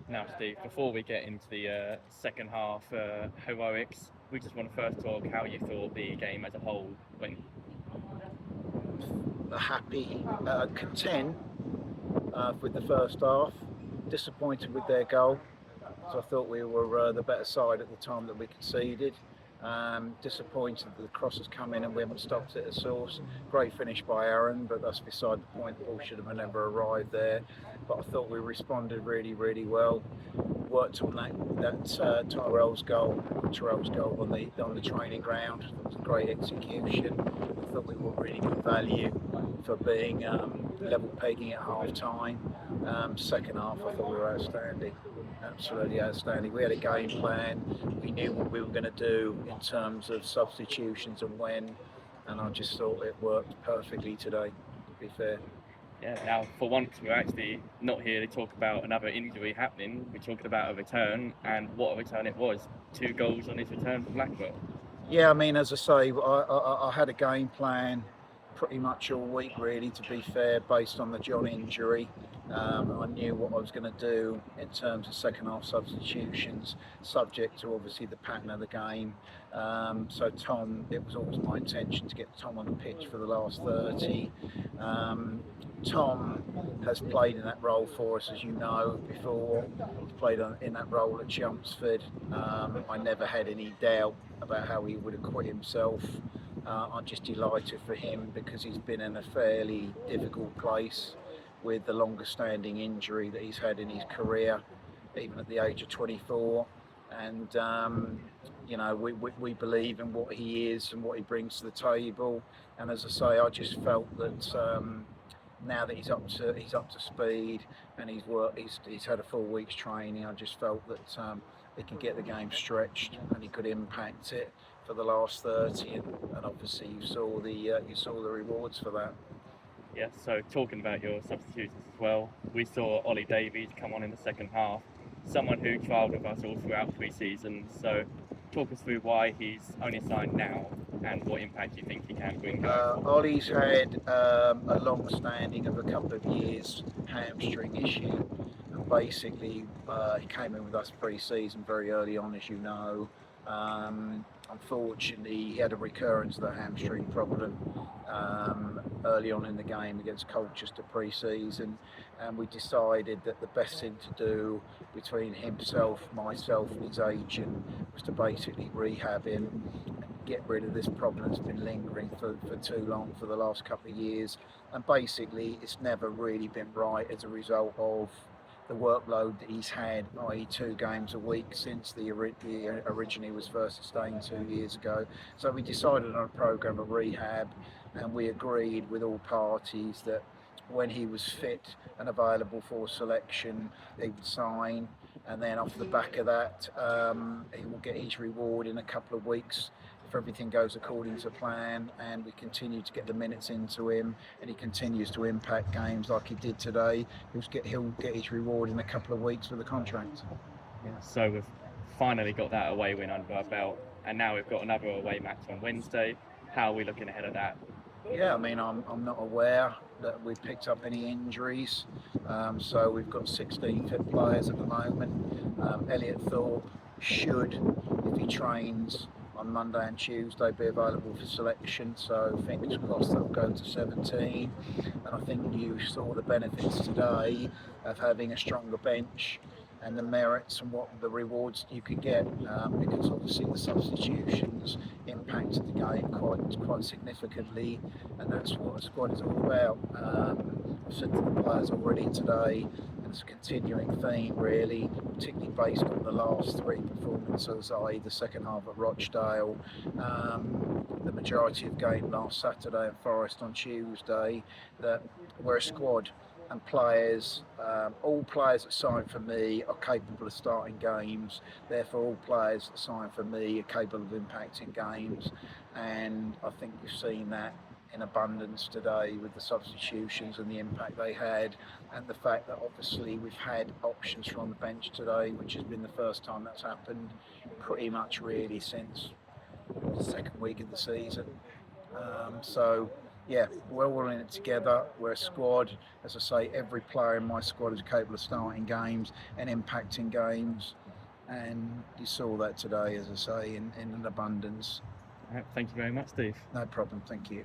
Now, Steve, before we get into the second half heroics, we just want to first talk how you thought the game as a whole went. Happy, content with the first half, disappointed with their goal. So I thought we were the better side at the time that we conceded. Disappointed that the cross has come in and we haven't stopped it at source. Great finish by Aaron, but that's beside the point. The ball should have never arrived there. But I thought we responded really, really well. Worked on that Tyrell's goal on the training ground. It was a great execution. I thought we were really good value for being level pegging at half time. Second half, I thought we were outstanding. Absolutely outstanding. We had a game plan. We knew what we were going to do in terms of substitutions and when, and I just thought it worked perfectly today, to be fair. Yeah, now for once we're actually not here to talk about another injury happening. We're talking about a return, and what a return it was. 2 goals on his return for Blackburn. Yeah, I mean, as I say, I had a game plan pretty much all week, really, to be fair, based on the Jon injury. I knew what I was going to do in terms of second half substitutions, subject to obviously the pattern of the game. So Tom, it was always my intention to get Tom on the pitch for the last 30. Tom has played in that role for us, as you know, before. He's played in that role at Chelmsford. I never had any doubt about how he would acquit himself. I'm just delighted for him because he's been in a fairly difficult place with the longest standing injury that he's had in his career, even at the age of 24. And we believe in what he is and what he brings to the table. And as I say, I just felt that now that he's up to speed and he's had a full week's training, I just felt that he could get the game stretched and he could impact it for the last 30, and obviously you saw the rewards for that. Yeah, so talking about your substitutions as well, we saw Ollie Davies come on in the second half, someone who trialled with us all throughout pre-season. So talk us through why he's only signed now and what impact you think he can bring. Ollie's had a long standing of a couple of years hamstring issue, and basically he came in with us pre-season very early on, as you know. Unfortunately, he had a recurrence of the hamstring problem early on in the game against Colchester pre-season, and we decided that the best thing to do between himself, myself and his agent was to basically rehab him and get rid of this problem that's been lingering for too long, for the last couple of years. And basically it's never really been right as a result of the workload that he's had, i.e. 2 games a week since the originally was first sustained 2 years ago. So we decided on a programme of rehab, and we agreed with all parties that when he was fit and available for selection, he would sign, and then off the back of that, he will get his reward in a couple of weeks if everything goes according to plan and we continue to get the minutes into him and he continues to impact games like he did today. He'll get his reward in a couple of weeks with the contract. Yeah, so we've finally got that away win under our belt, and now we've got another away match on Wednesday. How are we looking ahead of that? Yeah, I mean, I'm not aware that we've picked up any injuries. So we've got 16 fit players at the moment. Elliot Thorpe should, if he trains on Monday and Tuesday, be available for selection. So fingers crossed that'll go to 17. And I think you saw the benefits today of having a stronger bench and the merits and what the rewards you could get, because obviously the substitutions impacted the game quite significantly, and that's what a squad is all about. I've said to the players already today, and it's a continuing theme really, particularly based on the last 3 performances, i.e. the second half at Rochdale, the majority of game last Saturday at Forest on Tuesday, that we're a squad. And players, all players that sign for me are capable of starting games. Therefore, all players that sign for me are capable of impacting games. And I think we've seen that in abundance today with the substitutions and the impact they had. And the fact that obviously we've had options from the bench today, which has been the first time that's happened pretty much really since the second week of the season. So yeah, we're all in it together. We're a squad. As I say, every player in my squad is capable of starting games and impacting games. And you saw that today, as I say, in an abundance. Thank you very much, Steve. No problem. Thank you.